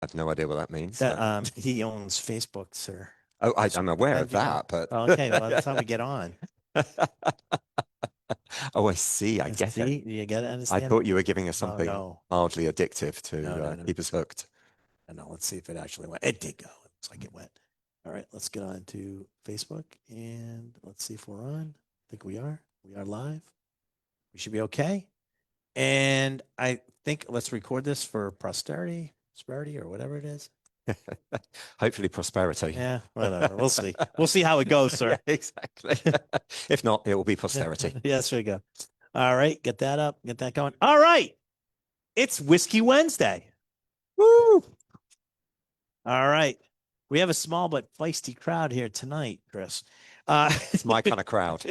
I have no idea what that means. That he owns Facebook, sir. Oh, I'm aware of Sometimes you gotta- that, but Okay, well, that's how we get on. oh, I see. I And get it. see, you gotta I understand. thought you were giving us Oh something no, mildly addictive no, to no, no, keep us hooked. no. Let's see if it actually went. It did go. It looks like it went. All right, let's get on to Facebook and let's see if we're on. I think we are. We are live. We should be okay. And I think let's record this for prosperity, or whatever it is. Hopefully, prosperity. Yeah, whatever. We'll see. We'll see how it goes, Yeah, sir. exactly. If not, it will be posterity. Yes, there we go. All right, get that up, get that going. All right, it's Whiskey Wednesday. Woo! All right, we have a small but feisty crowd here tonight, Chris. It's my kind of crowd.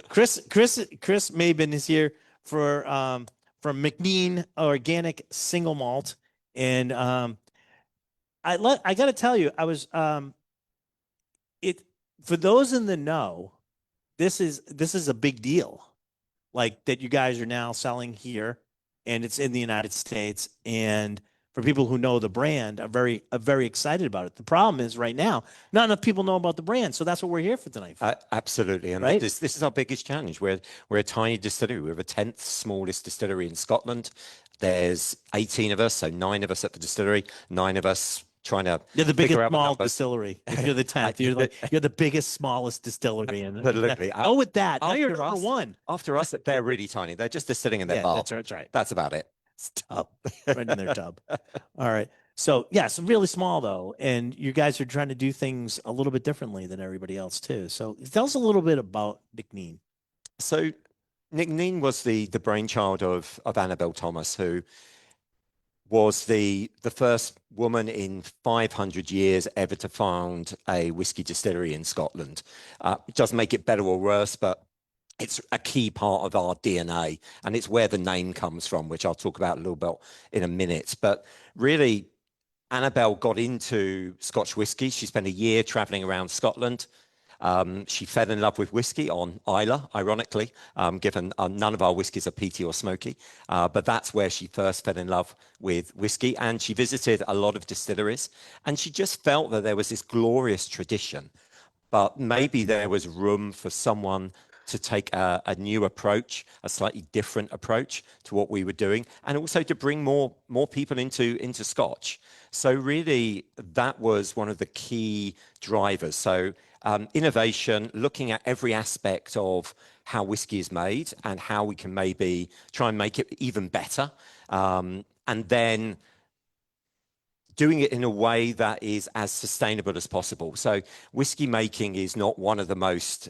Chris Maybin is here from McNean Organic Single Malt, and I got to tell you, I was it for those in the know, this is a big deal, like that you guys are now selling here, and it's in the United States, and for people who know the brand, are very excited about it. The problem is right now, not enough people know about the brand, so that's what we're here for tonight. Absolutely, and Right? this is our biggest challenge. We're a tiny distillery. We're the 10th smallest distillery in Scotland. There's 18 of us, so 9 of us at the distillery, 9 of us trying to You're the figure biggest out the small numbers. distillery. If you're the 10th, you're the biggest, smallest distillery. And Absolutely. oh, with that, now you're After number us, one. after us, they're really tiny. They're just distilling in their Yeah, bar. that's right. That's about it. It's tub, right in their tub. All right. So yeah, so really small though, and you guys are trying to do things a little bit differently than everybody else too. So tell us a little bit about McNean. So NC'Nean was the brainchild of Annabel Thomas, who was the first woman in 500 years ever to found a whiskey distillery in Scotland. It doesn't make it better or worse, but it's a key part of our DNA, and it's where the name comes from, which I'll talk about a little bit in a minute. But really, Annabel got into Scotch whiskey. She spent a year traveling around Scotland. She fell in love with whiskey on Islay, ironically, given none of our whiskies are peaty or smoky. But that's where she first fell in love with whiskey. And she visited a lot of distilleries. And she just felt that there was this glorious tradition, but maybe there was room for someone to take a new approach, a slightly different approach to what we were doing, and also to bring more people into Scotch. So really, that was one of the key drivers. So innovation, looking at every aspect of how whiskey is made and how we can maybe try and make it even better, and then doing it in a way that is as sustainable as possible. So whiskey making is not one of the most,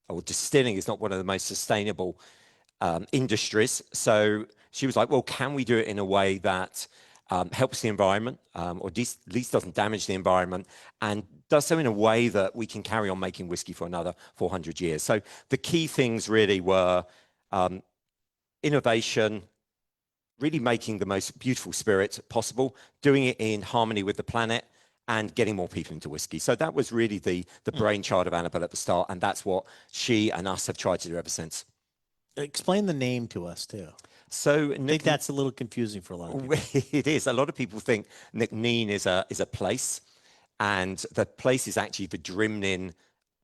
or distilling is not one of the most sustainable industries. So she was like, well, can we do it in a way that helps the environment, or at least doesn't damage the environment, and does so in a way that we can carry on making whiskey for another 400 years. So the key things really were innovation, really making the most beautiful spirit possible, doing it in harmony with the planet, and getting more people into whiskey. So that was really the brainchild of Annabel at the start, and that's what she and us have tried to do ever since. Explain the name to us too. So I think that's a little confusing for a lot of people. it is. A lot of people think NC'Nean is a place, and the place is actually the Drimnin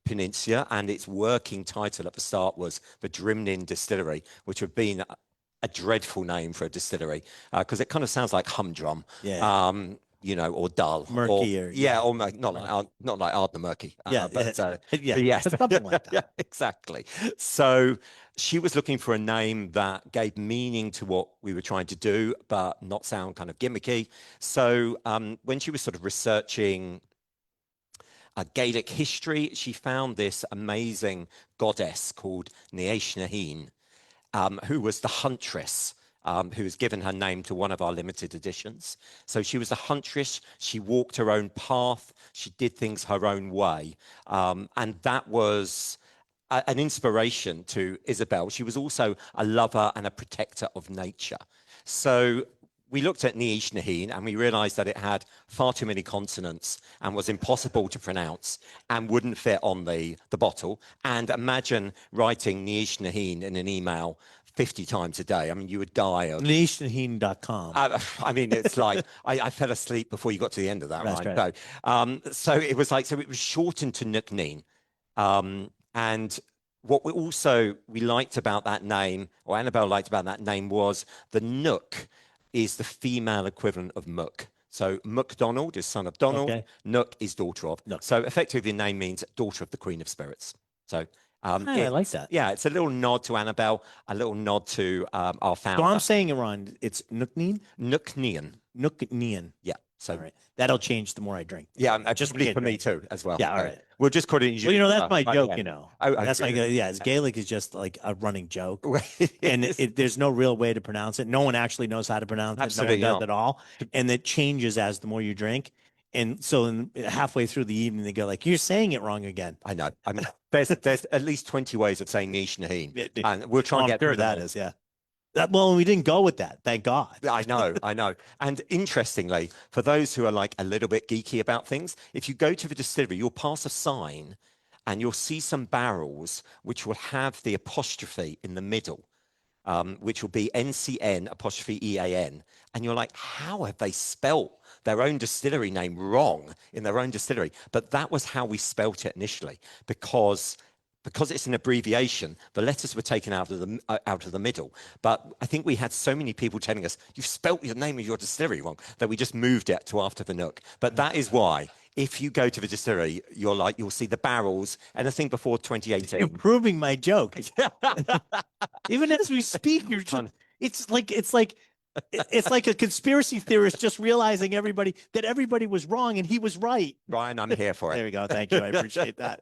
Peninsula, and its working title at the start was the Drimnin Distillery, which would have been a dreadful name for a distillery because it kind of sounds like humdrum, Yeah. or dull, Murky, or not like Ardna Murky, yeah, but yeah, but yes, something like that. yeah, exactly. So she was looking for a name that gave meaning to what we were trying to do, but not sound kind of gimmicky. So when she was sort of researching Gaelic history, she found this amazing goddess called Niamh, who was the huntress, who was given her name to one of our limited editions. So she was a huntress. She walked her own path. She did things her own way. And that was an inspiration to Isabel. She was also a lover and a protector of nature. So we looked at Niamh and we realized that it had far too many consonants and was impossible to pronounce and wouldn't fit on the bottle. And imagine writing Niamh in an email 50 times a day. I mean, you would die of. NC'Nean.com. I mean, it's like I fell asleep before you got to the end of that, That's right? right. So it was like, so it was shortened to NC'Nean. And what we liked about that name, or Annabelle liked about that name, was the Nook is the female equivalent of Mook. So MacDonald is son of Donald. Okay. Nook is daughter of. Nook. So effectively, the name means daughter of the Queen of Spirits. So I like that. Yeah, it's a little nod to Annabelle, a little nod to our founder. So I'm saying it wrong. It's NC'Nean? NC'Nean. NC'Nean. Yeah. So all right. That'll change the more I drink. yeah, just for me too as well. Yeah, all right. We'll just call it. Well, you know, that's my joke, yeah. you know. Oh, that's my yeah. It's Gaelic is just like a running joke, and there's no real way to pronounce it. No one actually knows how to pronounce it. Absolutely No one does at all, and it changes as the more you drink. And so halfway through the evening, they go like, "You're saying it wrong again." I know. I mean, there's at least 20 ways of saying NC'Nean, and we'll try and get through that. Is yeah. Well, we didn't go with that. Thank God. I know. And interestingly, for those who are like a little bit geeky about things, if you go to the distillery, you'll pass a sign and you'll see some barrels which will have the apostrophe in the middle, which will be NCN apostrophe EAN. And you're like, how have they spelt their own distillery name wrong in their own distillery? But that was how we spelt it initially, because it's an abbreviation, the letters were taken out of the middle. But I think we had so many people telling us, you've spelt the name of your distillery wrong, that we just moved it to after the Nook. But that is why, if you go to the distillery, you'll see the barrels, anything before 2018. You're proving my joke. Even as we speak, you're just, it's like a conspiracy theorist just realizing that everybody was wrong and he was right. Ryan, I'm here for it. There we go. Thank you. I appreciate that.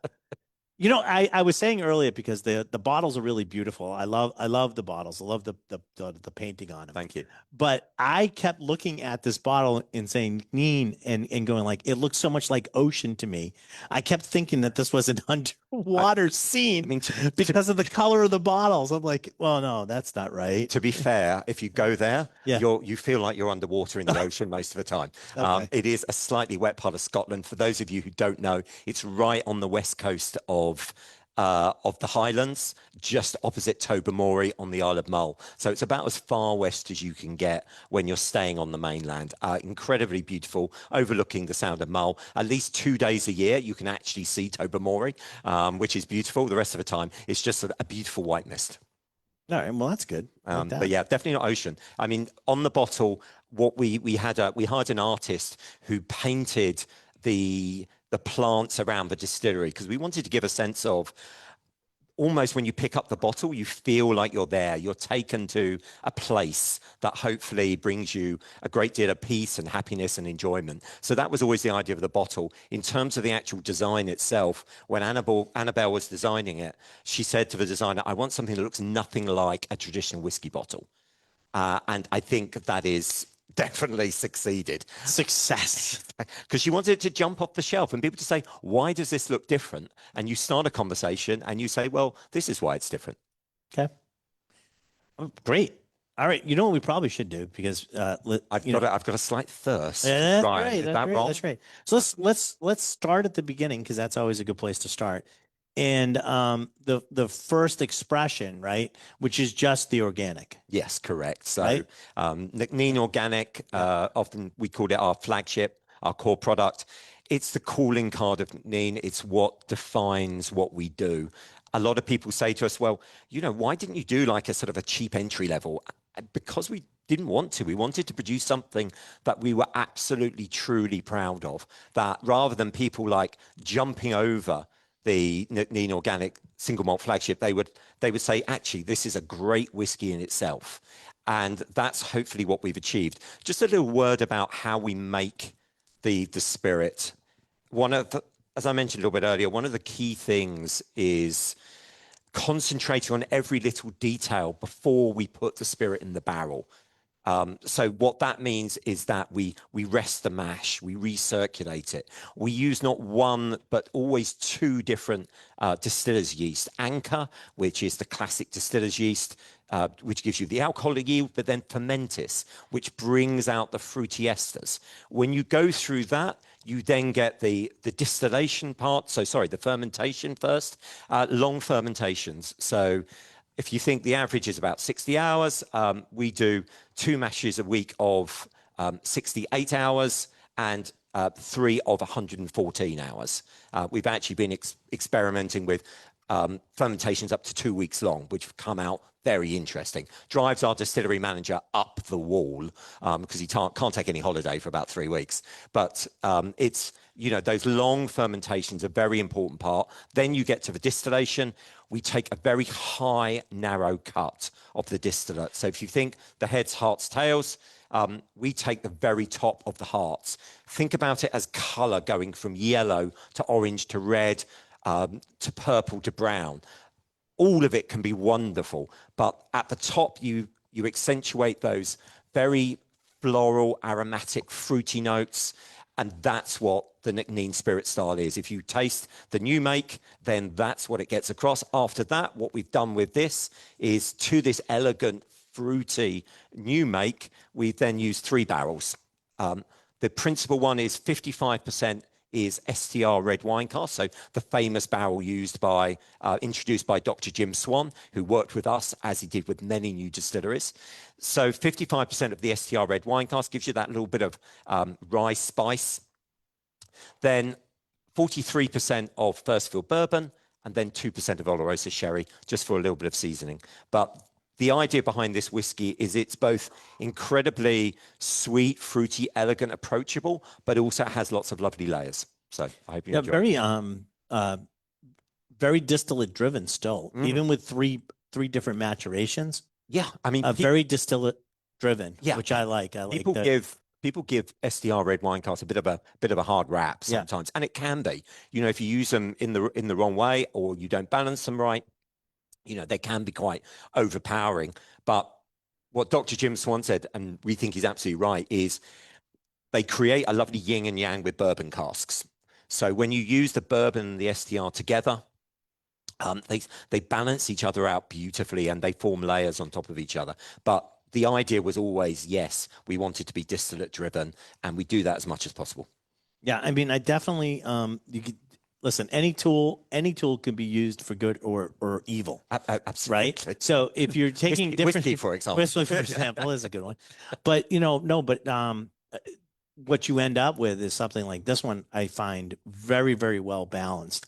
You know, I was saying earlier, because the bottles are really beautiful. I love the bottles. I love the painting on them. Thank you. But I kept looking at this bottle and saying "Neen" and going like, it looks so much like ocean to me. I kept thinking that this was an underwater scene. I mean, because of the color of the bottles. I'm like, well, no, that's not right. To be fair, if you go there, you feel like you're underwater in the ocean most of the time. Okay. It is a slightly wet part of Scotland. For those of you who don't know, it's right on the west coast of the Highlands, just opposite Tobermory on the Isle of Mull. So it's about as far west as you can get when you're staying on the mainland. Incredibly beautiful, overlooking the Sound of Mull. At least 2 days a year, you can actually see Tobermory, which is beautiful. The rest of the time, it's just a beautiful white mist. All right, well, that's good. Like that. But yeah, definitely not ocean. I mean, on the bottle, what we hired an artist who painted the plants around the distillery, because we wanted to give a sense of almost when you pick up the bottle, you feel like you're there. You're taken to a place that hopefully brings you a great deal of peace and happiness and enjoyment. So that was always the idea of the bottle. In terms of the actual design itself, when Annabelle was designing it, she said to the designer, I want something that looks nothing like a traditional whiskey bottle. And I think that is definitely succeeded. Success. Because she wanted it to jump off the shelf and people to say, why does this look different? And you start a conversation and you say, well, this is why it's different. Okay. Oh, great. All right. You know what we probably should do, because I've got a slight thirst. Yeah, that's Ryan, right. is that wrong? That's right. So let's start at the beginning, because that's always a good place to start. And the first expression, right, which is just the organic. Yes, correct. So right? NC'Nean Organic, often we called it our flagship, our core product. It's the calling card of NC'Nean. It's what defines what we do. A lot of people say to us, well, you know, why didn't you do like a sort of a cheap entry level? Because we didn't want to. We wanted to produce something that we were absolutely, truly proud of, that rather than people like jumping over the NC'Nean Organic single malt flagship, they would say, actually, this is a great whiskey in itself. And that's hopefully what we've achieved. Just a little word about how we make the spirit. As I mentioned a little bit earlier, one of the key things is concentrating on every little detail before we put the spirit in the barrel. So what that means is that we rest the mash, we recirculate it. We use not one, but always two different distiller's yeast. Anchor, which is the classic distiller's yeast, which gives you the alcoholic yield, but then Fermentis, which brings out the fruity esters. When you go through that, you then get the distillation part. So sorry, the fermentation first, long fermentations. So if you think the average is about 60 hours, we do 2 mashes a week of 68 hours and 3 of 114 hours. We've actually been experimenting with fermentations up to 2 weeks long, which have come out very interesting. Drives our distillery manager up the wall because he can't take any holiday for about 3 weeks. But it's, you know, those long fermentations are a very important part. Then you get to the distillation. We take a very high, narrow cut of the distillate. So if you think the heads, hearts, tails, we take the very top of the hearts. Think about it as color going from yellow to orange to red to purple to brown. All of it can be wonderful, but at the top you accentuate those very floral, aromatic, fruity notes, and that's what the NC'Nean spirit style is. If you taste the new make, then that's what it gets across. After that, what we've done with this is, to this elegant, fruity new make, we then use 3 barrels. The principal one is 55% is STR red wine cask, so the famous barrel used by, introduced by Dr. Jim Swan, who worked with us as he did with many new distilleries. So 55% of the STR red wine cask gives you that little bit of rye spice. Then 43% of first fill bourbon, and then 2% of Oloroso sherry, just for a little bit of seasoning. But the idea behind this whiskey is it's both incredibly sweet, fruity, elegant, approachable, but also has lots of lovely layers. So I hope you enjoy. Very distillate driven still, even with three different maturations. Yeah, I mean, very distillate driven, yeah, which I like. People give SDR red wine casks a bit of a hard rap sometimes, and it can be. You know, if you use them in the wrong way or you don't balance them right, you know, they can be quite overpowering. But what Dr. Jim Swan said, and we think he's absolutely right, is they create a lovely yin and yang with bourbon casks. So when you use the bourbon and the SDR together, they balance each other out beautifully and they form layers on top of each other. But the idea was always, yes, we wanted to be distillate driven, and we do that as much as possible. Yeah, I mean, I definitely you could listen. Any tool can be used for good or evil. Absolutely. Right. So if you're taking different, whiskey, for example, is a good one. But what you end up with is something like this one. I find very, very well balanced.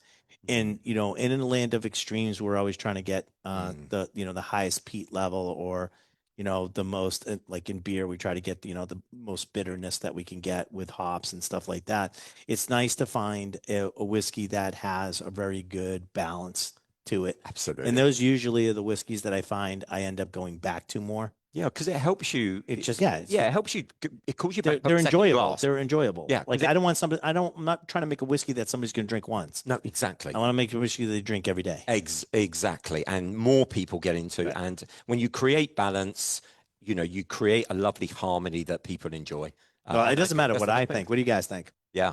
And in a land of extremes, we're always trying to get the highest peat level, or the most, like in beer, we try to get the most bitterness that we can get with hops and stuff like that. It's nice to find a whiskey that has a very good balance to it. Absolutely. And those usually are the whiskeys that I find I end up going back to more. Yeah, because it helps you. It helps you. It calls you back. They're enjoyable. They're enjoyable. Yeah, like I don't want somebody. I'm not trying to make a whiskey that somebody's going to drink once. No, exactly. I want to make a whiskey that they drink every day. Exactly, and more people get into. Right. And when you create balance, you create a lovely harmony that people enjoy. Well, it doesn't matter what I think. What do you guys think? Yeah.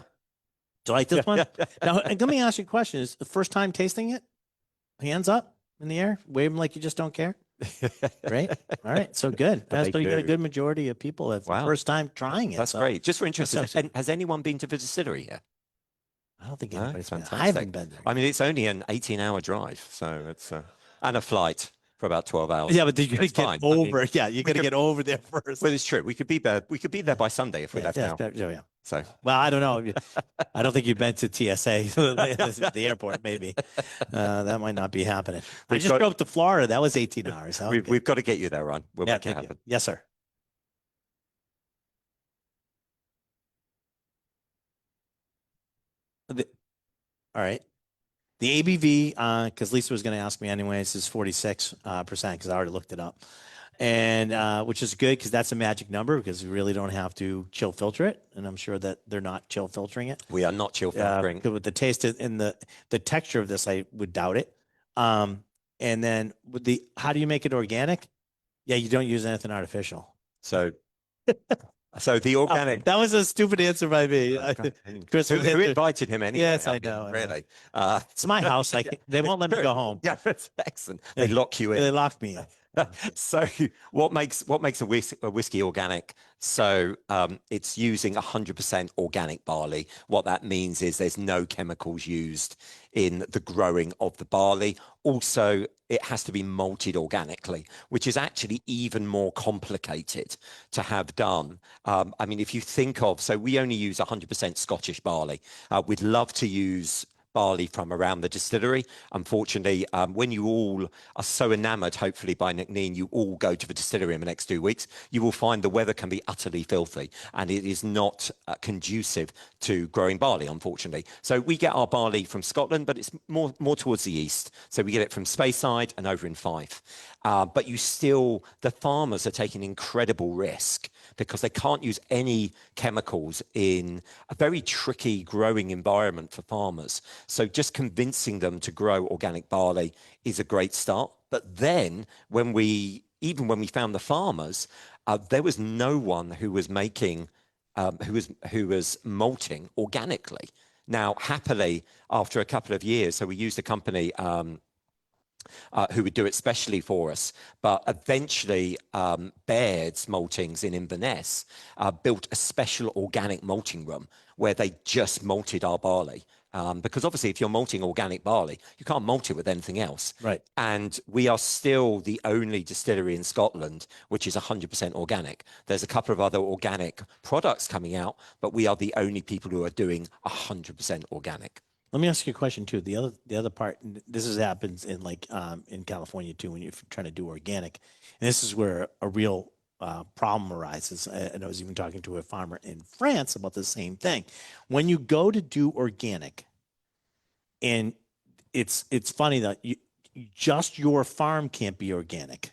Do you like this one? Now, let me ask you a question: is the first time tasting it? Hands up in the air, wave them like you just don't care. Great. All right. So good. That's you got a good majority of people have first time trying it. That's great. Just for interest, has anyone been to the distillery here? I don't think anybody's been. I haven't been there. I mean, it's only an 18-hour drive, so it's and a flight for about 12 hours. Yeah, but you got to get over. You got to get over there first. Well, it's true. We could be there. We could be there by Sunday if we left now. Yeah. So, well, I don't know. I don't think you've been to TSA, the airport. Maybe that might not be happening. I just drove to Florida. That was 18 hours. We've got to get you there, Ron. We'll make it happen. Yes, sir. All right. The ABV, because Lisa was going to ask me anyways, is 46% because I already looked it up. And which is good because that's a magic number because we really don't have to chill filter it. And I'm sure that they're not chill filtering it. We are not chill filtering. With the taste and the texture of this, I would doubt it. And then with how do you make it organic? Yeah, you don't use anything artificial. So the organic. That was a stupid answer by me. Chris, who invited him anyway? Yes, I know. Really? It's my house. They won't let me go home. Yeah, that's excellent. They lock you in. They lock me in. So what makes a whiskey organic? So it's using 100% organic barley. What that means is there's no chemicals used in the growing of the barley. Also, it has to be malted organically, which is actually even more complicated to have done. I mean, if you think of, so we only use 100% Scottish barley. We'd love to use barley from around the distillery. Unfortunately, when you all are so enamored, hopefully by NC'Nean, you all go to the distillery in the next 2 weeks, you will find the weather can be utterly filthy and it is not conducive to growing barley, unfortunately. So we get our barley from Scotland, but it's more towards the east. So we get it from Speyside and over in Fife. But the farmers are taking incredible risk because they can't use any chemicals in a very tricky growing environment for farmers. So just convincing them to grow organic barley is a great start. But then even when we found the farmers, there was no one who was making, who was malting organically. Now, happily, after a couple of years, so we used a company who would do it specially for us. But eventually, Baird's Maltings in Inverness built a special organic malting room where they just malted our barley. Because obviously, if you're malting organic barley, you can't malt it with anything else. Right. And we are still the only distillery in Scotland which is 100% organic. There's a couple of other organic products coming out, but we are the only people who are doing 100% organic. Let me ask you a question too. The other part, and happens in in California too when you're trying to do organic, and this is where a real problem arises. And I was even talking to a farmer in France about the same thing. When you go to do organic, and it's funny that just your farm can't be organic.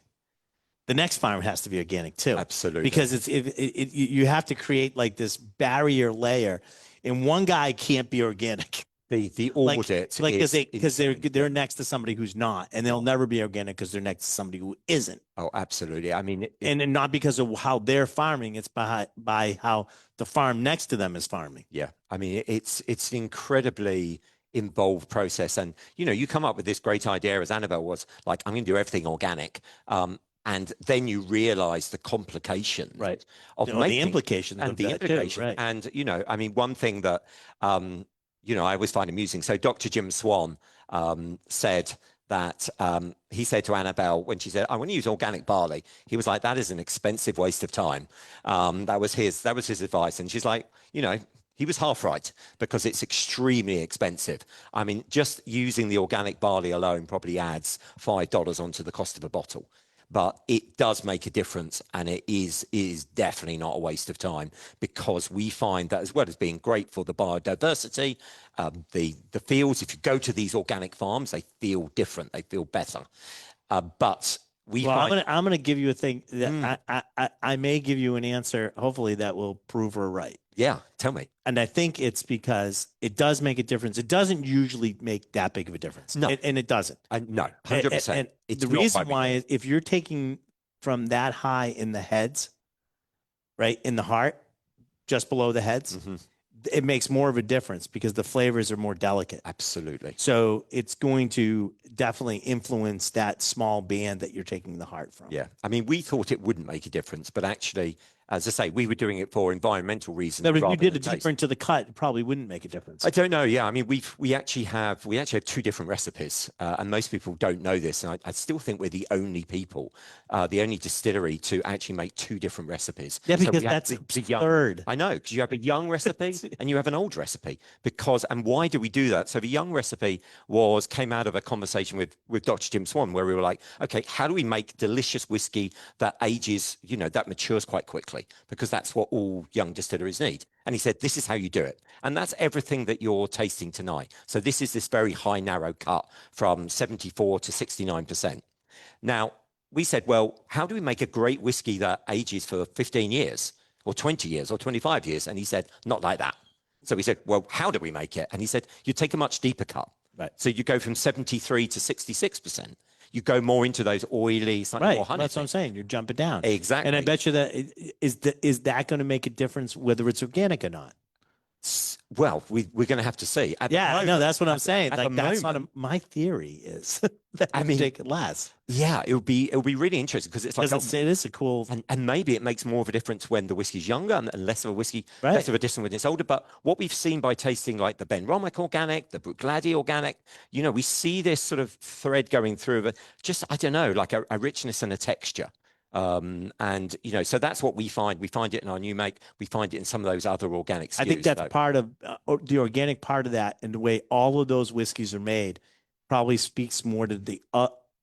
The next farm has to be organic too. Absolutely. Because you have to create like this barrier layer, and one guy can't be organic. The audit, because they're next to somebody who's not, and they'll never be organic because they're next to somebody who isn't. Oh, absolutely. I mean, and not because of how they're farming, it's by how the farm next to them is farming. Yeah, I mean, it's an incredibly involved process, and you come up with this great idea, as Annabelle was like, I'm going to do everything organic. And then you realize the complications of the implications and the implications. Right. And, I mean, one thing that, I always find amusing. So Dr. Jim Swan said that he said to Annabelle when she said, I want to use organic barley. He was like, that is an expensive waste of time. That was his advice. And she's like, he was half right because it's extremely expensive. I mean, just using the organic barley alone probably adds $5 onto the cost of a bottle. But it does make a difference, and it is definitely not a waste of time because we find that as well as being great for the biodiversity, the fields, if you go to these organic farms, they feel different, they feel better. But I'm gonna give you a thing that I may give you an answer, hopefully that will prove her right. Yeah, tell me. And I think it's because it does make a difference. It doesn't usually make that big of a difference. No. And it doesn't. No, 100%. And the reason why is if you're taking from that high in the heads, right, in the heart, just below the heads, it makes more of a difference because the flavors are more delicate. Absolutely. So it's going to definitely influence that small band that you're taking the heart from. Yeah. I mean, we thought it wouldn't make a difference, but actually, as I say, we were doing it for environmental reasons. But if you did it deeper into the cut, it probably wouldn't make a difference. I don't know. Yeah, I mean, we actually have two different recipes, and most people don't know this. And I still think we're the only people, the only distillery to actually make two different recipes. Yeah, because that's absurd. I know, because you have a young recipe and you have an old recipe. And why do we do that? So the young recipe came out of a conversation with Dr. Jim Swan, where we were like, okay, how do we make delicious whiskey that ages, that matures quite quickly? Because that's what all young distilleries need. And he said, this is how you do it. And that's everything that you're tasting tonight. So this is this very high, narrow cut from 74 to 69%. Now, we said, well, how do we make a great whiskey that ages for 15 years or 20 years or 25 years? And he said, not like that. So we said, well, how do we make it? And he said, you take a much deeper cut. Right. So you go from 73 to 66%. You go more into those oily, slightly more honey. That's what I'm saying. You're jumping down. Exactly. And I bet you that is that going to make a difference whether it's organic or not? Well, we're going to have to see. At the Yeah, no, moment- that's what I'm saying. at the Like that's moment- my theory is that I I mean, take it less Yeah, it'll be really interesting because it's like, because it is a cool, and maybe it makes more of a difference when the whiskey's younger and less of a whiskey, right? less of a difference when it's older. But what we've seen by tasting like the Ben Romack organic, the Bruichladdich organic, you know, we see this sort of thread going through of just, I don't know, like a richness and a texture. And you know, so that's what we find. We find it in our new make. We find it in some of those other organic SKUs. I think that's So, part of the organic part of that, and the way all of those whiskeys are made probably speaks more to the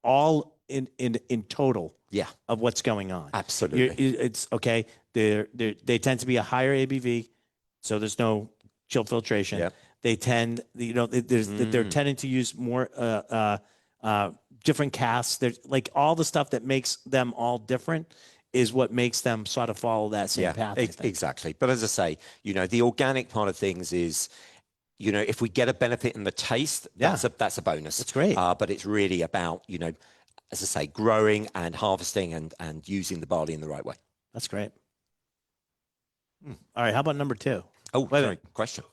all in total yeah, of what's going on. absolutely. It's okay. They tend to be a higher ABV, so there's no chill filtration. Yeah. They tend, you know, they're tending to use more different casks. There's like all the stuff that makes them all different is what makes them sort of follow that same path. I think. Exactly. But as I say, you know, the organic part of things is, you know, if we get a benefit in the taste, that's a bonus. That's great. But it's really about, you know, as I say, growing and harvesting and using the barley in the right way. That's great. All right. How about number 2? Oh, Wait a sorry, minute. question.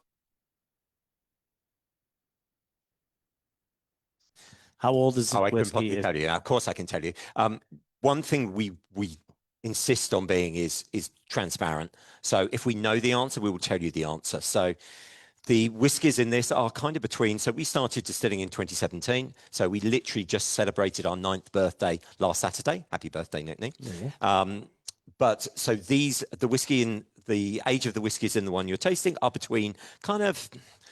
How old is this I can whiskey? possibly tell you. Of course, I can tell you. One thing we insist on being is transparent. So if we know the answer, we will tell you the answer. So the whiskies in this are kind of between. So we started distilling in 2017. So we literally just celebrated our 9th birthday last Saturday. Happy birthday, NC'Nean. But so the whiskey in the age of the whiskies in the one you're tasting are between kind of,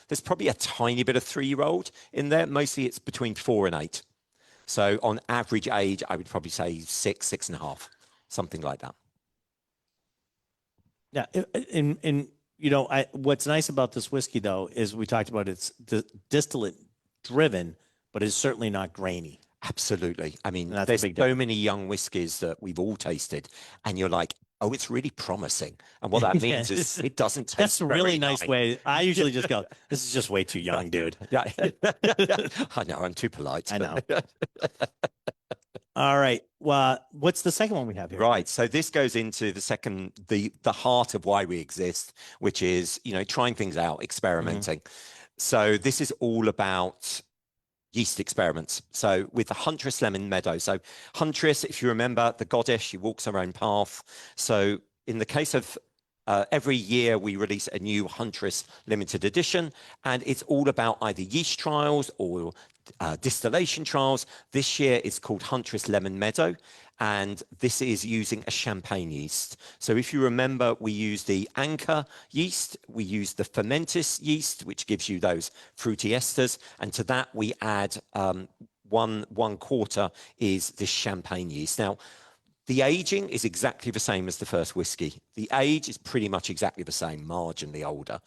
there's probably a tiny bit of 3-year-old in there. Mostly it's between 4 and 8. So on average age, I would probably say 6, 6.5, something like that. Yeah. And you know, what's nice about this whiskey though is we talked about it's distillate driven, but it's certainly not grainy. Absolutely. I mean, That's a there's big so many young whiskies that we've all tasted, and you're like, oh, it's really promising. And what that means is it doesn't taste. That's a really very nice way. I usually just go, this is just way too young, dude. Yeah. I know, I'm too polite. I know. All right. Well, what's the second one we have here? Right. So this goes into the second, the heart of why we exist, which is, you know, trying things out, experimenting. So this is all about yeast experiments. So with the Huntress Lemon Meadow. So Huntress, if you remember, the goddess, she walks her own path. So in the case of every year we release a new Huntress limited edition, and it's all about either yeast trials or distillation trials. This year it's called Huntress Lemon Meadow, and this is using a champagne yeast. So if you remember, we use the Anchor yeast, we use the Fermentis yeast, which gives you those fruity esters, and to that we add 1/4 is this champagne yeast. Now, the aging is exactly the same as the first whiskey. The age is pretty much exactly the same, marginally older.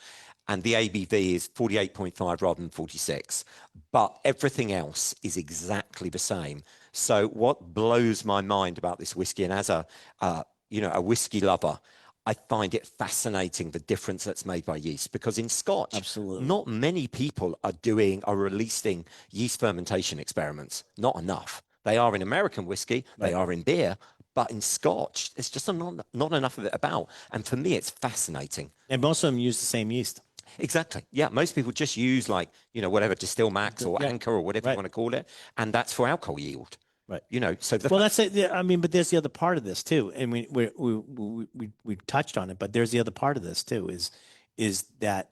And the ABV is 48.5 rather than 46. But everything else is exactly the same. So what blows my mind about this whiskey, and as a whiskey lover, I find it fascinating the difference that's made by yeast, because in Scotch, Absolutely. not many people are releasing yeast fermentation experiments. Not enough. They are in American whiskey, they are in beer, but in Scotch, it's just not enough of it about. And for me, it's fascinating. And most of them use the same yeast. Exactly. Yeah. Most people just use like, you know, whatever, Distill Max or Anchor or whatever you want to call it. And that's for alcohol yield. Right. You know, so Well, that's it. Yeah, I mean, but there's the other part of this too. And we touched on it, but there's the other part of this too, is that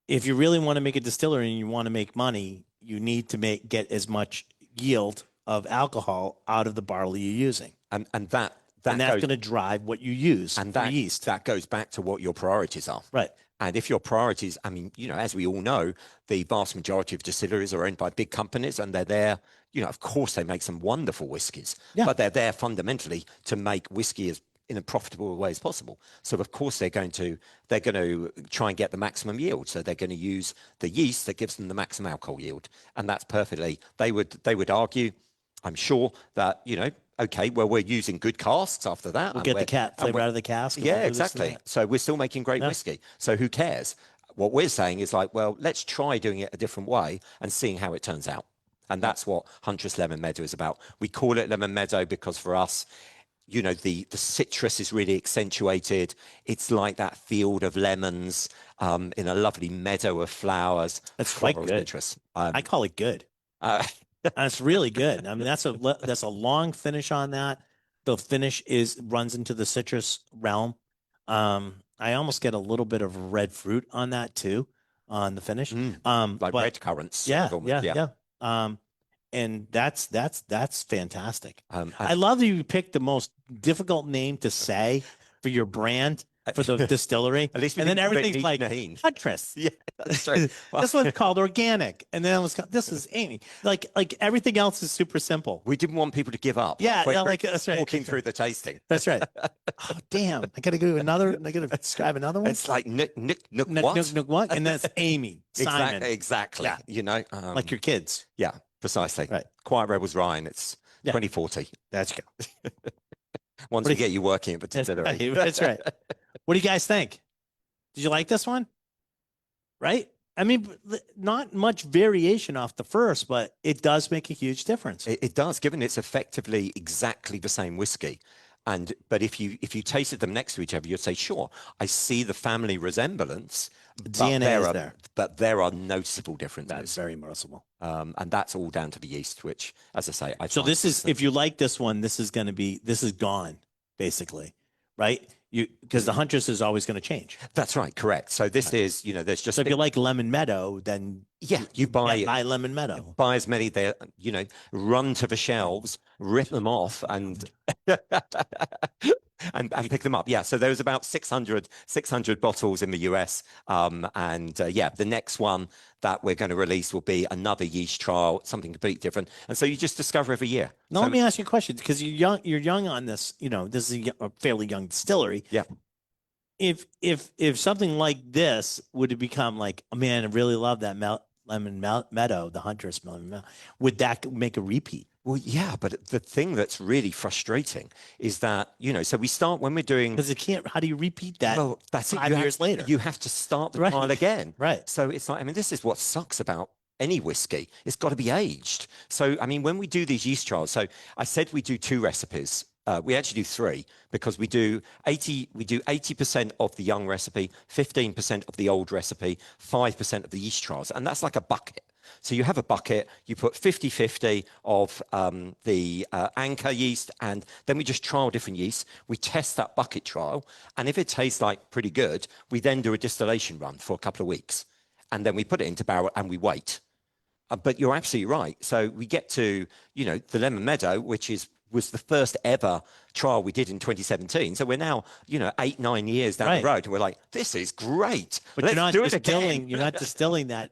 if you really want to make a distillery and you want to make money, you need to get as much yield of alcohol out of the barley you're using. And that's going to drive what you use and for that yeast. that goes back to what your priorities are. Right. And if your priorities, I mean, you know, as we all know, the vast majority of distilleries are owned by big companies, and they're there, you know, of course they make some wonderful whiskies, but they're there fundamentally to make whiskey as in a profitable way as possible. So of course they're going to try and get the maximum yield. So they're going to use the yeast that gives them the maximum alcohol yield. And that's perfectly, they would argue, I'm sure, that, you know, okay, well, we're using good casks after that. We'll get the flavor out of the cask. Yeah, exactly. So we're still making great whiskey. So who cares? What we're saying is like, well, let's try doing it a different way and seeing how it turns out. And that's what Huntress Lemon Meadow is about. We call it Lemon Meadow because for us, you know, the citrus is really accentuated. It's like that field of lemons in a lovely meadow of flowers. That's quite Floral good. citrus. I call it good. Uh, And it's really good. I mean, that's a long finish on that. The finish runs into the citrus realm. I almost get a little bit of red fruit on that too, on the finish. like But red currants. sort yeah, of almost, yeah. And that's fantastic. And I love that you picked the most difficult name to say for your brand for the distillery. at least we And then didn't call it everything's like NC'Nean. Huntress. Yeah, that's right. Well, This one's called organic, and then it was this is Amy. Like everything else is super simple. we didn't want people to give up. Yeah, halfway yeah, through like that's right. walking through the tasting. That's right. Oh damn! I gotta do another. I gotta describe another one. It's like Nick Nook, what? what? And that's Amy Simon, Exactly. Yeah. You know, like your kids. yeah, precisely. Right. Quiet Rebels Ryan. It's Yeah. 2040. That's good. Once What we do you- get you working at the distillery. That's right. What do you guys think? Did you like this one? Right? I mean, not much variation off the first, but it does make a huge difference. It does, given it's effectively exactly the same whiskey. But if you tasted them next to each other, you'd say, sure, I see the family resemblance, but DNA is there. But there are noticeable That's differences. very noticeable. And that's all down to the yeast, which, as I say, So find this is, excellent. if you like this one, this is gone, basically, right? Because the Huntress is always going to change. That's right, correct. So this is, you know, there's just So if you like Lemon Meadow, then yeah, you buy Lemon Meadow. buy as many there, you know, run to the shelves, rip them off, and and pick them up. Yeah, so there was about 600 bottles in the US, yeah, the next one that we're going to release will be another yeast trial, something completely different, and so you just discover every year. Now So- let me ask you a question, because you're young on this. You know, this is a fairly young distillery. Yeah. If something like this would have become like, oh, man, I really love that Lemon Meadow, the Huntress Lemon Meadow, would that make a repeat? Well, yeah, but the thing that's really frustrating is that, you know, so we start when we're doing. Because it can't. How do you repeat that? Well, that's it. 5 years later. You have to start the Right. trial again. Right. So it's like, I mean, this is what sucks about any whiskey. It's got to be aged. So, I mean, when we do these yeast trials, so I said we do 2 recipes. We actually do 3 because we do 80% of the young recipe, 15% of the old recipe, 5% of the yeast trials. And that's like a bucket. So you have a bucket, you put 50-50 of the anchor yeast, and then we just trial different yeasts. We test that bucket trial. And if it tastes like pretty good, we then do a distillation run for a couple of weeks. And then we put it into barrel and we wait. But you're absolutely right. So we get to, you know, the Lemon Meadow, which was the first ever trial we did in 2017. So we're now, you know, 8-9 years down Right. the road, and we're like, this is great. But Let's you're not do it distilling. again. You're not distilling that.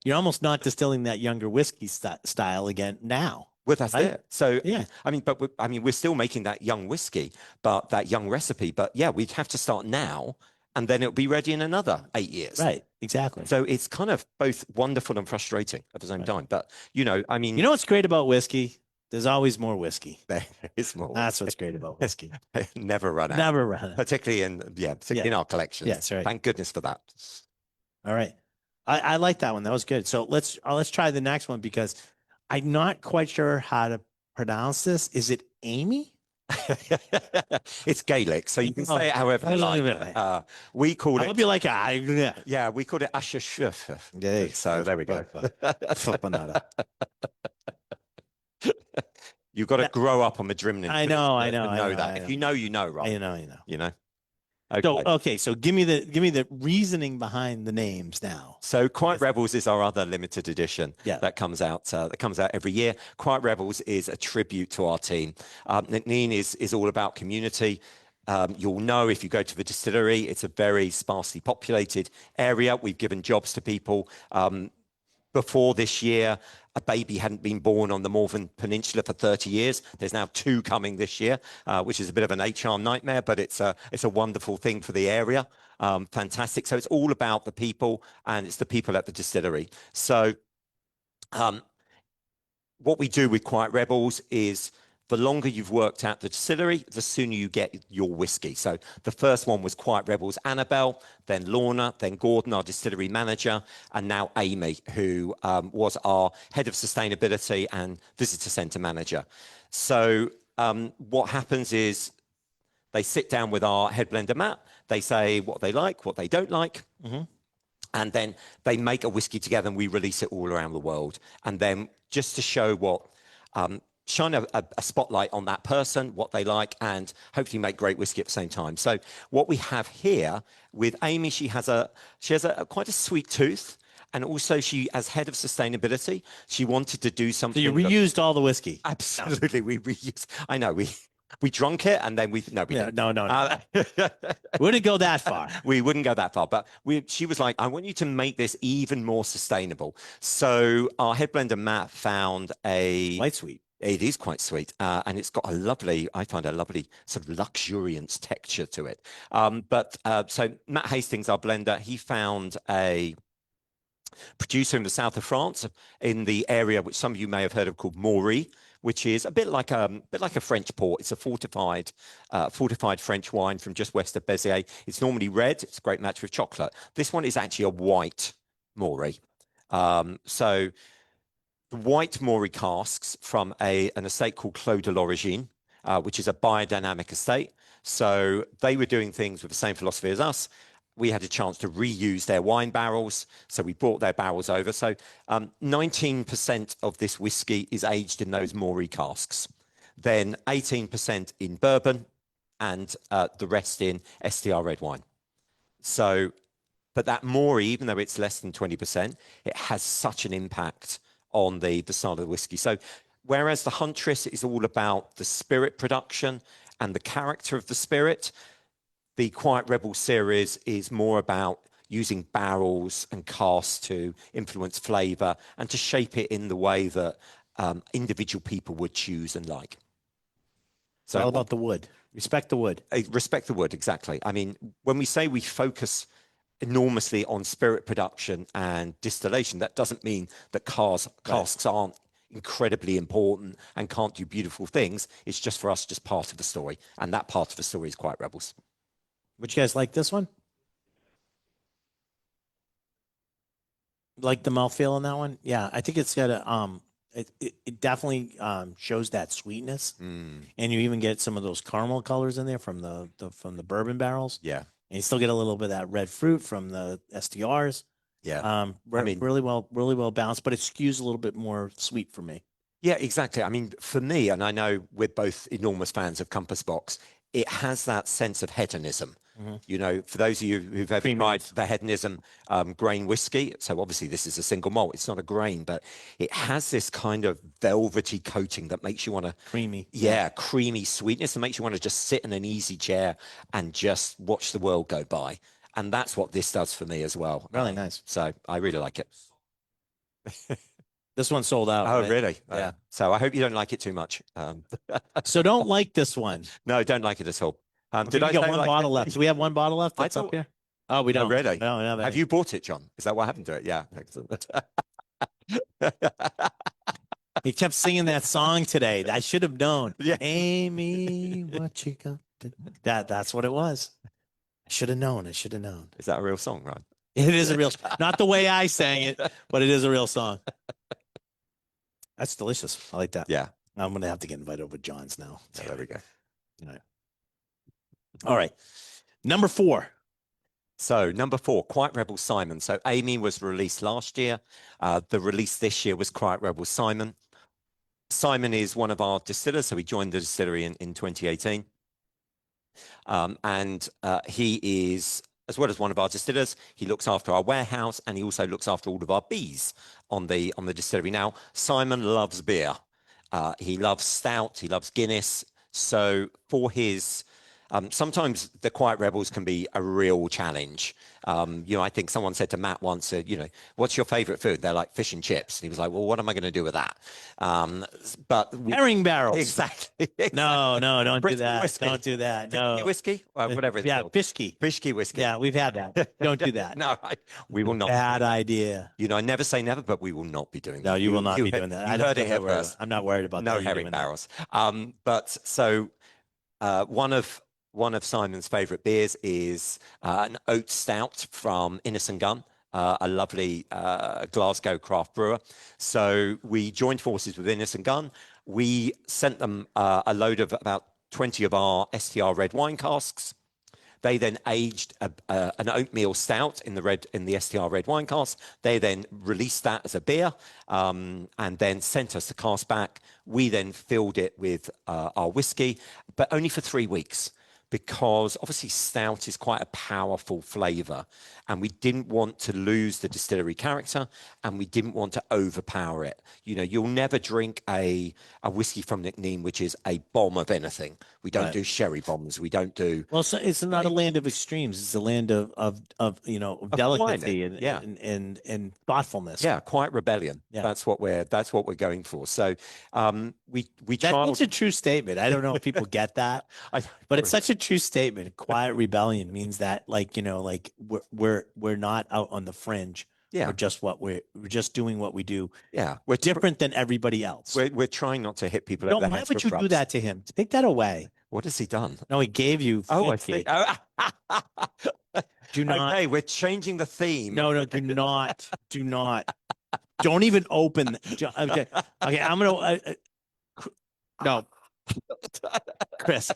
You're almost not distilling that younger whiskey style again now. Well, that's Right? it. So Yeah. I mean, but we're still making that young whiskey, but that young recipe. But yeah, we'd have to start now, and then it'll be ready in another 8 years. Right. Exactly. So it's kind of both wonderful and frustrating at the same time. But you know, I mean, You know what's great about whiskey? There's always more whiskey. there is more. That's what's great about whiskey. Never run out. Never run out. Particularly in our collections. Yeah, that's right. Thank goodness for that. All right. I like that one. That was good. So let's try the next one, because I'm not quite sure how to pronounce this. Is it Amy? It's Gaelic, so you can say it however you like. We call I it. hope you like it. Yeah. Yeah, we call it Ashashuf. Yeah. So there we go. Flipping that up. You've got to grow up on the Drimnin. I know, and know I that. know. If you know, you know, right? I know. You know. So Okay. okay, so give me the reasoning behind the names now. So Quiet Rebels is our other limited edition Yeah. that comes out every year. Quiet Rebels is a tribute to our team. NC'Nean is all about community. You'll know if you go to the distillery, it's a very sparsely populated area. We've given jobs to people. Before this year, a baby hadn't been born on the Morven Peninsula for 30 years. There's now 2 coming this year, which is a bit of an HR nightmare, but it's a wonderful thing for the area. Fantastic. So it's all about the people, and it's the people at the distillery. So what we do with Quiet Rebels is, the longer you've worked at the distillery, the sooner you get your whiskey. So the first one was Quiet Rebels Annabelle, then Lorna, then Gordon, our distillery manager, and now Amy, who was our head of sustainability and visitor center manager. So what happens is they sit down with our head blender, Matt. They say what they like, what they don't like. And then they make a whiskey together and we release it all around the world. And then just to show what, shine a spotlight on that person, what they like, and hopefully make great whiskey at the same time. So what we have here with Amy, she has a quite a sweet tooth. And also she, as head of sustainability, she wanted to do something. So you reused all the whiskey. Absolutely. We reused, I know, we drunk it and then we didn't. No. We wouldn't go that far. We wouldn't go that far, but she was like, I want you to make this even more sustainable. So our head blender Matt found a Quite sweet. It is quite sweet, and it's got I find a lovely sort of luxuriance texture to it. So Matt Hastings, our blender, he found a producer in the south of France, in the area which some of you may have heard of called Maury, which is a bit like a French port. It's a fortified French wine from just west of Béziers. It's normally red. It's a great match with chocolate. This one is actually a white Maury. So the white Maury casks from an estate called Clos de l'Origine, which is a biodynamic estate. So they were doing things with the same philosophy as us. We had a chance to reuse their wine barrels, so we brought their barrels over. So 19% of this whiskey is aged in those Maury casks, then 18% in bourbon, and the rest in STR red wine. So, but that Maury, even though it's less than 20%, it has such an impact on the style of the whiskey. So whereas the Huntress is all about the spirit production and the character of the spirit, the Quiet Rebel series is more about using barrels and casks to influence flavor and to shape it in the way that individual people would choose and like. So all about the wood. Respect the wood. Respect the wood, exactly. I mean, when we say we focus enormously on spirit production and distillation, that doesn't mean that casks aren't incredibly important and can't do beautiful things. It's just for us, just part of the story. And that part of the story is Quiet Rebels. Would you guys like this one? Like the mouthfeel on that one? Yeah, I think it's got a it definitely shows that sweetness, and you even get some of those caramel colors in there from the bourbon barrels. Yeah, and you still get a little bit of that red fruit from the STRs. Yeah, I mean, really well balanced, but it skews a little bit more sweet for me. Yeah, exactly. I mean, for me, and I know we're both enormous fans of Compass Box, it has that sense of hedonism. You know, for those of you who've ever tried the hedonism grain whiskey, so obviously this is a single malt, it's not a grain, but it has this kind of velvety coating that makes you want to creamy sweetness that makes you want to just sit in an easy chair and just watch the world go by. And that's what this does for me as well. Really nice. So I really like it. This one sold out. Oh, right? really? Yeah. So I hope you don't like it too much. So don't like this one. No, don't like it at all. Did I get one bottle left? Do we have one bottle left? That's up here. Oh, we don't. Oh, really? No, have you bought it, John? Is that what happened to it? Yeah. Excellent. He kept singing that song today. I should have known. Yeah. Amy, what you got? That's what it was. I should have known. Is that a real song, right? It is a real, not the way I sang it, but it is a real song. That's delicious. I like that. Yeah. I'm going to have to get invited over to John's now. So there we go. All right. Number 4. So number 4, Quiet Rebel Simon. So Amy was released last year. The release this year was Quiet Rebel Simon. Simon is one of our distillers. So he joined the distillery in 2018. And he is, as well as one of our distillers, he looks after our warehouse and he also looks after all of our bees on the distillery. Now, Simon loves beer. He loves stout. He loves Guinness. So for his sometimes the Quiet Rebels can be a real challenge. I think someone said to Matt once, what's your favorite food? They're like fish and chips. And he was like, well, what am I going to do with that? But herring barrels. Exactly. No, don't British do that. whiskey. Don't do that. No. Whiskey? Whatever it's called. Bishki whiskey. Yeah, we've had that. Don't do that. No, we will not. Bad idea. I never say never, but we will not be doing that. No, you will not be doing that. You heard it here first. I'm not worried about no herring barrels. But so one of Simon's favorite beers is an oat stout from Innocent Gun, a lovely Glasgow craft brewer. So we joined forces with Innocent Gun. we sent them a load of about 20 of our STR red wine casks. They then aged an oatmeal stout in the STR red wine cask. They then released that as a beer, and then sent us the cask back. We then filled it with our whiskey, but only for 3 weeks, because obviously stout is quite a powerful flavor, and we didn't want to lose the distillery character, and we didn't want to overpower it. You know, you'll never drink a whiskey from NC'Nean which is a bomb of anything. We don't do sherry bombs. We don't do. Well, so it's not a land of extremes. It's a land of delicacy and thoughtfulness. Yeah, quiet rebellion. Yeah. That's what we're going for. So we That's a true statement. I don't know if people get that, but it's such a true statement. Quiet rebellion means that, like, we're not out on the fringe. Yeah. We're just doing what we do. Yeah. We're different than everybody else. We're trying not to hit people. No, at the why head would for you do rubs. that to him? Take that away. What has he done? No, he gave you. Oh, I 50. think. Oh. Do not. Okay, we're changing the theme. No, do not. Do not. Don't even open. Okay, I'm gonna. No, Chris,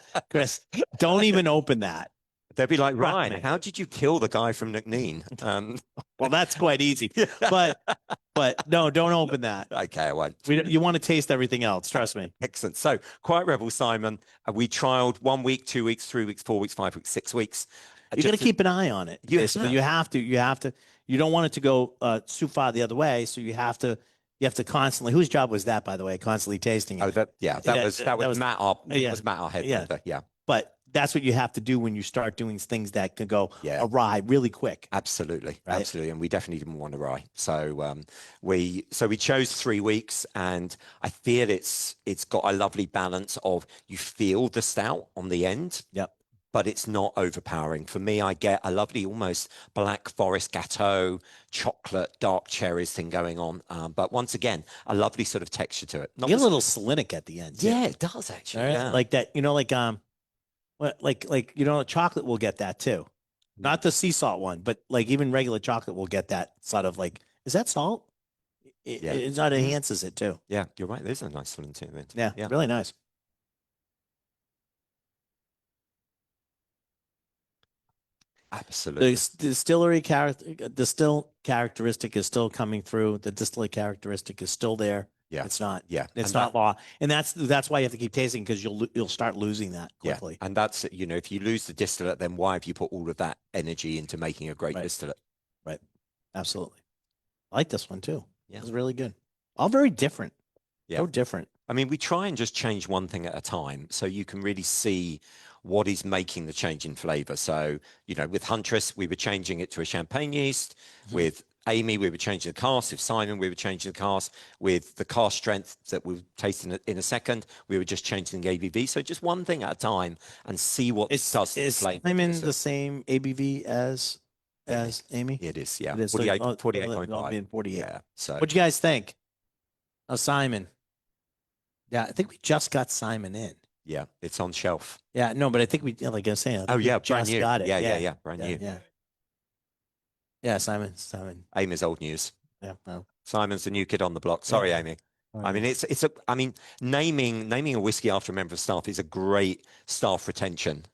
don't even open that. They'd be like, Trust Ryan, me. how did you kill the guy from NC'Nean? Well, that's quite easy. But no, don't open that. Okay, I won't. You want to taste everything else. Trust me. Excellent. So, Quiet Rebel Simon, we trialed 1 week, 2 weeks, 3 weeks, 4 weeks, 5 weeks, 6 weeks. You're gonna keep an eye on it. You have to. You don't want it to go too far the other way. So you have to constantly. Whose job was that, by the way? Constantly tasting it. Oh, that was Matt. Yeah. That was Matt, our head. Yeah. Yeah. But that's what you have to do when you start doing things that can go Yeah. awry really quick. Absolutely, Right? absolutely, and we definitely didn't want to rye. So we chose 3 weeks, and I feel it's got a lovely balance of, you feel the stout on the end, Yep. but it's not overpowering. For me, I get a lovely almost Black Forest Gateau, chocolate, dark cherries thing going on. But once again, a lovely sort of texture to it. You get a little salinic at the end. Too. Yeah, it does actually. Right? Yeah. Like that. Chocolate will get that too. Not the sea salt one, but like even regular chocolate will get that sort of like, is that salt? It enhances it too. Yeah, you're right. There's a nice little to it. Yeah, really nice. Absolutely. The distillery characteristic is still coming through. The distillery characteristic is still there. Yeah. It's not. Yeah. It's And not law, and that's why you have to keep tasting, because you'll start losing that quickly. Yeah. And that's, if you lose the distillate, then why have you put all of that energy into making a great distillate? Right. Absolutely. I like this one too. Yeah. It's really good. All very different. Yeah. So different. I mean, we try and just change one thing at a time, so you can really see what is making the change in flavor. So, with Huntress, we were changing it to a champagne yeast. Mm-hmm. With Amy, we were changing the cask. With Simon, we were changing the cask. With the cask strength that we'll taste in a second, we were just changing the ABV. So just one thing at a time, and see what does to the Is flavor. Simon the same ABV as Amy? It is, yeah. It is. 48.5. 48. Yeah. So What'd you guys think of Simon? Yeah, I think we just got Simon in. yeah, it's on shelf. Yeah, no, but I think like I was saying. Oh yeah, we brand just new. got it. Yeah, brand new. Yeah. Yeah, Simon. Amy's old news. Yeah. No. Simon's the new kid on the block. Sorry, Yeah. Amy. I mean, naming a whiskey after a member of staff is a great staff retention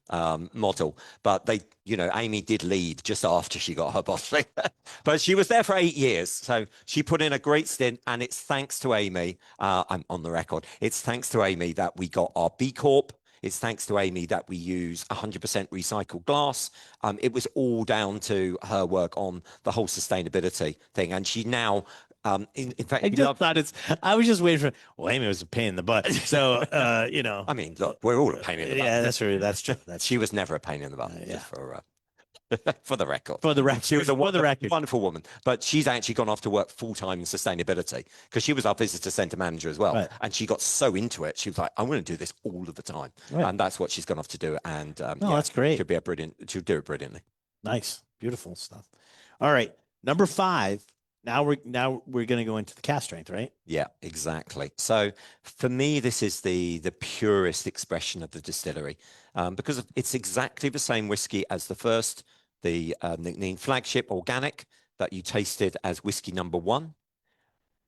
model. But Amy did leave just after she got her bottling, but she was there for 8 years, so she put in a great stint. And it's thanks to Amy. I'm on the record. It's thanks to Amy that we got our B Corp. It's thanks to Amy that we use 100% recycled glass. It was all down to her work on the whole sustainability thing, and she now. In fact, I was just waiting for. Well, Amy was a pain in the butt, so I mean, look, we're all a pain in the butt. Yeah, that's true. That's true. She was never a pain in the butt. Yeah. For the record. For the record. She was a For the record. wonderful woman, but she's actually gone off to work full-time in sustainability, because she was our visitor center manager as well. Right. And she got so into it. She was like, I want to do this all of the time. Right. And that's what she's gone off to do. And that's great. She'll do it brilliantly. Nice, beautiful stuff. All right, number 5. Now we're going to go into the cask strength, right? Yeah, exactly. So for me, this is the purest expression of the distillery, because it's exactly the same whiskey as the first, the NC'Nean flagship organic that you tasted as whiskey number 1,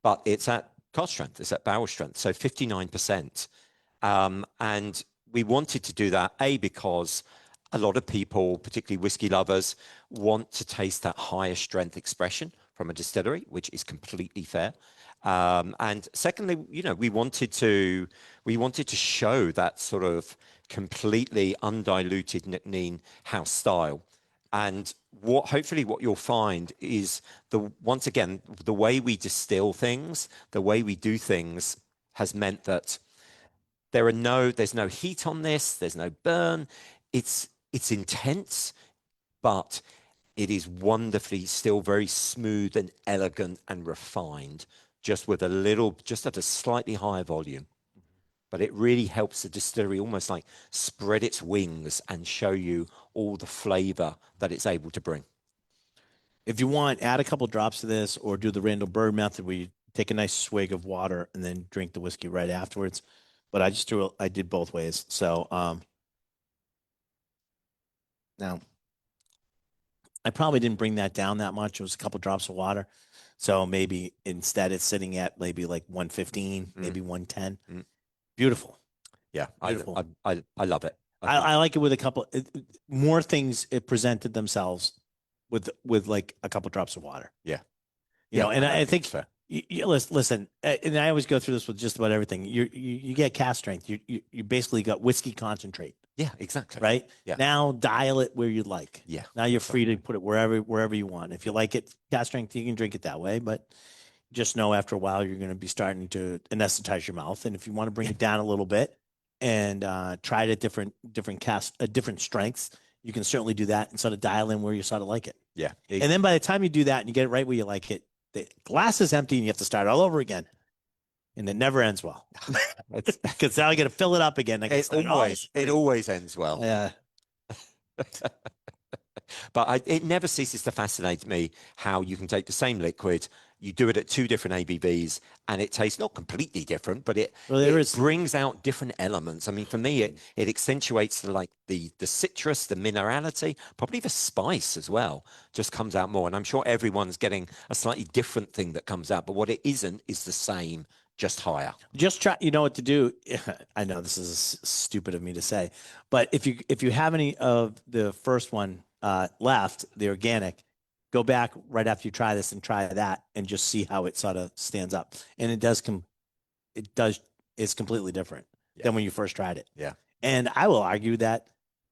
but it's at cask strength. It's at barrel strength, so 59%. And we wanted to do that, because a lot of people, particularly whiskey lovers, want to taste that higher strength expression from a distillery, which is completely fair. And secondly, we wanted to show that sort of completely undiluted NC'Nean house style. And hopefully what you'll find is once again, the way we distill things, the way we do things has meant that there's no heat on this, there's no burn. It's intense, but it is wonderfully still very smooth and elegant and refined, just at a slightly higher volume. But it really helps the distillery almost like spread its wings and show you all the flavor that it's able to bring. If you want, add a couple drops to this, or do the Randall Bird method where you take a nice swig of water and then drink the whiskey right afterwards. But I did both ways. So now I probably didn't bring that down that much. It was a couple drops of water. So maybe instead it's sitting at maybe like 115, maybe 110. Beautiful. Yeah, Beautiful. I love it. I like it with a couple more things. It presented themselves with like a couple drops of water. Yeah. You know, and I think listen, and I always go through this with just about everything. You get cask strength. You basically got whiskey concentrate. Yeah, exactly. Right. Yeah. Now dial it where you'd like. Yeah. Now you're free to put it wherever you want. If you like it cask strength, you can drink it that way. But just know after a while you're going to be starting to anesthetize your mouth. And if you want to bring it down a little bit and try it at different strengths, you can certainly do that and sort of dial in where you sort of like it. Yeah. And then by the time you do that and you get it right where you like it, the glass is empty and you have to start all over again. And it never ends well. Because now I got to fill it up again. It always ends well. Yeah. But it never ceases to fascinate me how you can take the same liquid, you do it at 2 different ABVs, and it tastes not completely different, but it brings out different elements. I mean, for me, it accentuates the citrus, the minerality, probably the spice as well, just comes out more. And I'm sure everyone's getting a slightly different thing that comes out, but what it isn't is the same, just higher. Just try, you know what to do. I know this is stupid of me to say, but if you have any of the first one left, the organic, go back right after you try this and try that and just see how it sort of stands up. And it's completely different than when you first tried it. Yeah. And I will argue that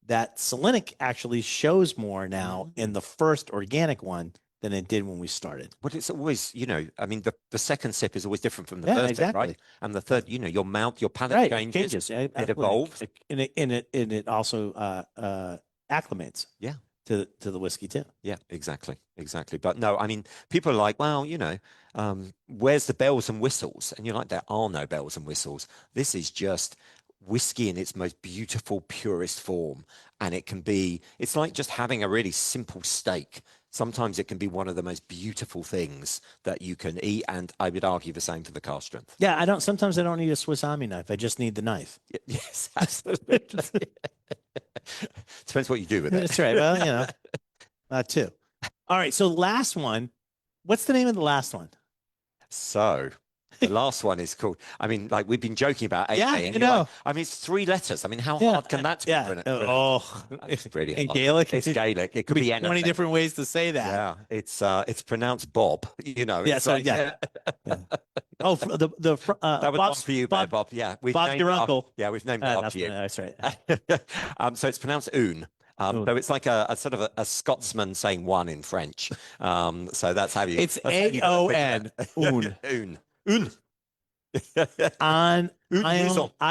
Salinic actually shows more now in the first organic one than it did when we started. But it's always, I mean, the second sip is always different from the first sip, right? And the third, your palate changes. It evolves. And it also acclimates. Yeah. To the whiskey too. Yeah, exactly. But no, I mean, people are like, well, where's the bells and whistles? And you're like, there are no bells and whistles. This is just whiskey in its most beautiful, purest form. And it's like just having a really simple steak. Sometimes it can be one of the most beautiful things that you can eat. And I would argue the same for the cask strength. Yeah, sometimes I don't need a Swiss Army knife. I just need the knife. Yes, absolutely. Depends what you do with it. That's right. Well, that too. All right. So last one, what's the name of the last one? So the last one is called, I mean, like we've been joking about 8A. Yeah, like, I mean, it's 3 letters. I mean, how hard can that be? Yeah. It's pretty hard. In Gaelic? It's Gaelic. It could be anything. 20 different ways to say that. Yeah. It's pronounced Bob, Yeah. So, yeah. Oh, that was one for you, Bob. Yeah. Bob's your uncle. Yeah, we've named Bob for you. That's right. So it's pronounced Oon. So it's like a sort of a Scotsman saying one in French. So that's how you. It's AON. Oon. Oon. I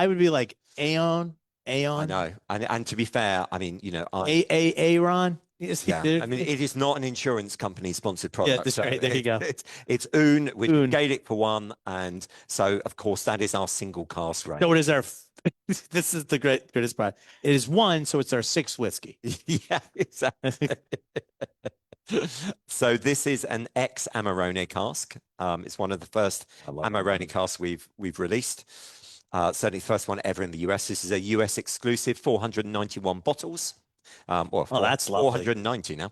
would be like Aeon. I know. And to be fair, I mean, Aaron. Yeah. I mean, it is not an insurance company sponsored product. Yeah, that's right. There you go. It's Oon with Gaelic for one. And so, of course, that is our single cask range. So it is our, this is the greatest part. It is 1, so it's our 6th whiskey. Yeah, exactly. So this is an ex-Amarone cask. It's one of the first Amarone casks we've released. Certainly the first one ever in the US. This is a US exclusive, 491 bottles. That's lovely. 490 now.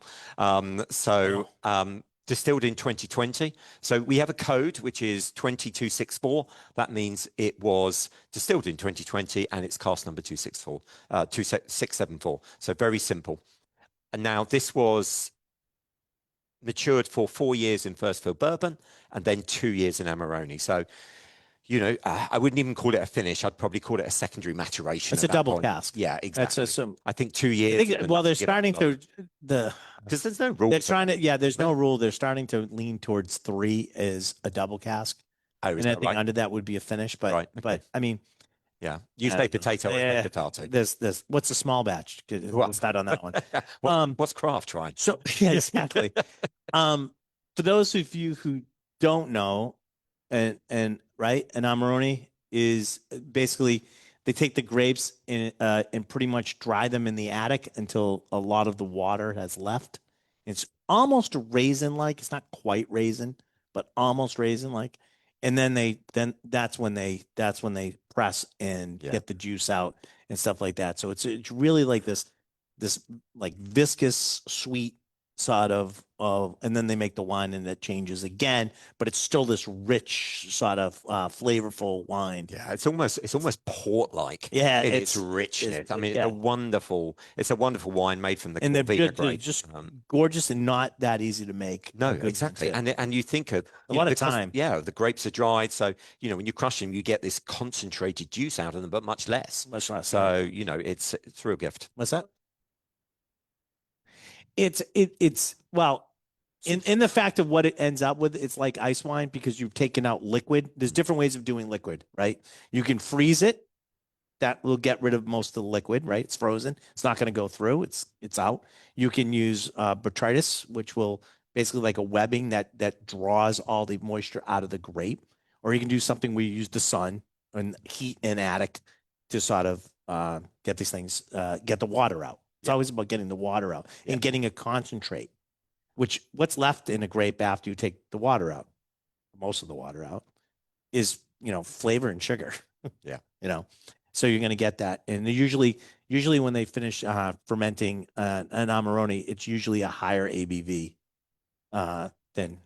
distilled in 2020. So we have a code which is 20264. That means it was distilled in 2020 and it's cask number 2674. So very simple. And now this was matured for 4 years in first fill bourbon and then 2 years in Amarone. So, I wouldn't even call it a finish. I'd probably call it a secondary maturation. It's a double cask. Yeah, exactly. That's I think 2 years. they're starting to because there's no rule. They're trying to, there's no rule. They're starting to lean towards 3 as a double cask. Oh, and anything under that would be a finish. But, right. But I mean, yeah, you say potato or potato. There's what's a small batch? We'll start on that one. What's craft trying? So yeah, exactly. For those of you who don't know, and right, an Amarone is basically they take the grapes and pretty much dry them in the attic until a lot of the water has left. It's almost raisin-like. It's not quite raisin, but almost raisin-like. And then that's when they press and get the juice out and stuff like that. So it's really like this like viscous sweet sort of and then they make the wine and it changes again, but it's still this rich sort of flavorful wine. Yeah, it's almost port-like. Yeah, its richness. I mean, it's a wonderful wine made from the and they're grapes. just gorgeous and not that easy to make. No, exactly. And you think of a lot of time. Yeah, the grapes are dried, so when you crush them, you get this concentrated juice out of them, but much less. Much less. So it's a real gift. What's that? It's well, in the fact of what it ends up with, it's like ice wine because you've taken out liquid. There's different ways of doing liquid, right? You can freeze it. That will get rid of most of the liquid, right? It's frozen. It's not going to go through. It's out. You can use botrytis, which will basically like a webbing that draws all the moisture out of the grape. Or you can do something where you use the sun and heat and attic to sort of get these things, get the water out. It's always about getting the water out and getting a concentrate, which what's left in a grape after you take the water out, most of the water out, is, flavor and sugar. Yeah. So you're going to get that. And usually when they finish fermenting an Amarone, it's usually a higher ABV than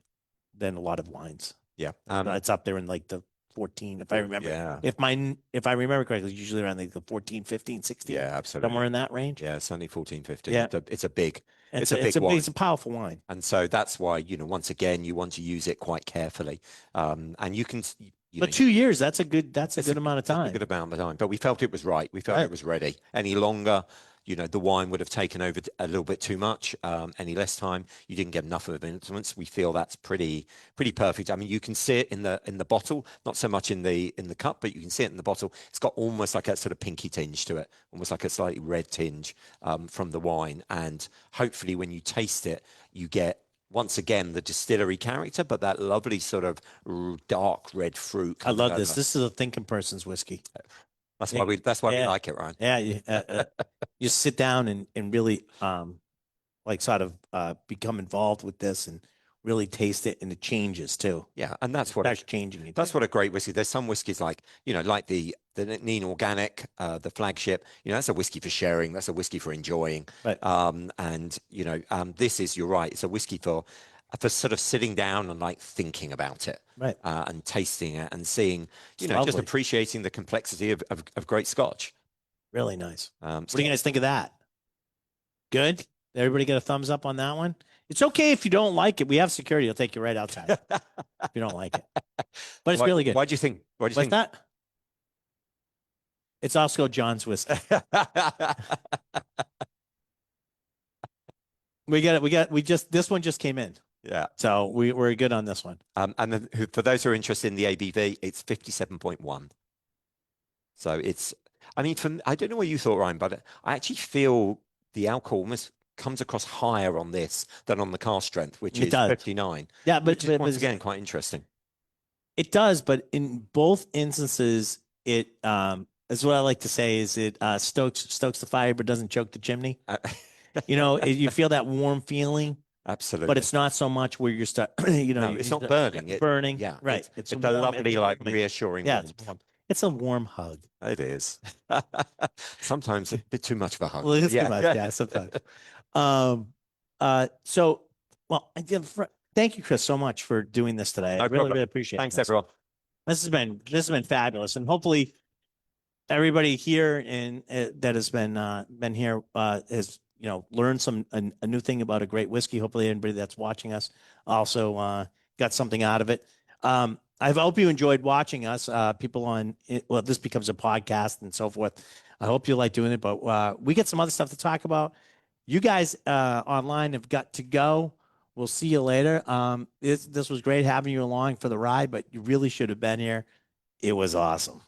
a lot of wines. Yeah. It's up there in like the 14, if I remember. Yeah. If I remember correctly, it's usually around like the 14, 15, 16. Yeah, absolutely. Somewhere in that range. Yeah, certainly 14, 15. Yeah. It's a big wine. It's a powerful wine. And so that's why, once again, you want to use it quite carefully. And you can but 2 years, that's a good amount of time. A good amount of time. But we felt it was right. We felt it was ready. Any longer, the wine would have taken over a little bit too much. Any less time, you didn't get enough of an influence. We feel that's pretty perfect. I mean, you can see it in the bottle, not so much in the cup, but you can see it in the bottle. It's got almost like a sort of pinky tinge to it, almost like a slightly red tinge from the wine. And hopefully, when you taste it, you get once again the distillery character, but that lovely sort of dark red fruit. I love this. This is a thinking person's whiskey. That's why we like it, Ryan. Yeah, you sit down and really sort of become involved with this and really taste it, and it changes too. Yeah, and that's what starts changing. That's what a great whiskey. There's some whiskeys like like the NC'Nean Organic, the flagship. That's a whiskey for sharing. That's a whiskey for enjoying. Right. And this is, you're right. It's a whiskey for sort of sitting down and like thinking about it, right? And tasting it and seeing, just appreciating the complexity of great Scotch. Really nice. What do you guys think of that? Good. Everybody get a thumbs up on that one. It's okay if you don't like it. We have security. I'll take you right outside if you don't like it. But it's really good. Why do you think? What's that? It's also John's whiskey. This one just came in. Yeah. So we're good on this one. And then for those who are interested in the ABV, it's 57.1. So it's, I mean, I don't know what you thought, Ryan, but I actually feel the alcohol almost comes across higher on this than on the cask strength, which is 59. Yeah, but once again, quite interesting. It does, but in both instances, it is what I like to say is it stokes the fire but doesn't choke the chimney. You feel that warm feeling. Absolutely. But it's not so much where you're no, it's not burning. Burning. Yeah. Right. It's a lovely, reassuring. Yeah. It's a warm hug. It is. Sometimes a bit too much of a hug. Well, it's too much. Yeah, sometimes. So, well, Thank you, Chris, so much for doing this today. No I really, problem. really appreciate Thanks, this. everyone. This has been fabulous, and hopefully everybody here and that has been here has learned a new thing about a great whiskey. Hopefully, anybody that's watching us also got something out of it. I hope you enjoyed watching us. People on well, this becomes a podcast and so forth. I hope you like doing it, but we get some other stuff to talk about. You guys online have got to go. We'll see you later. This was great having you along for the ride, but you really should have been here. It was awesome.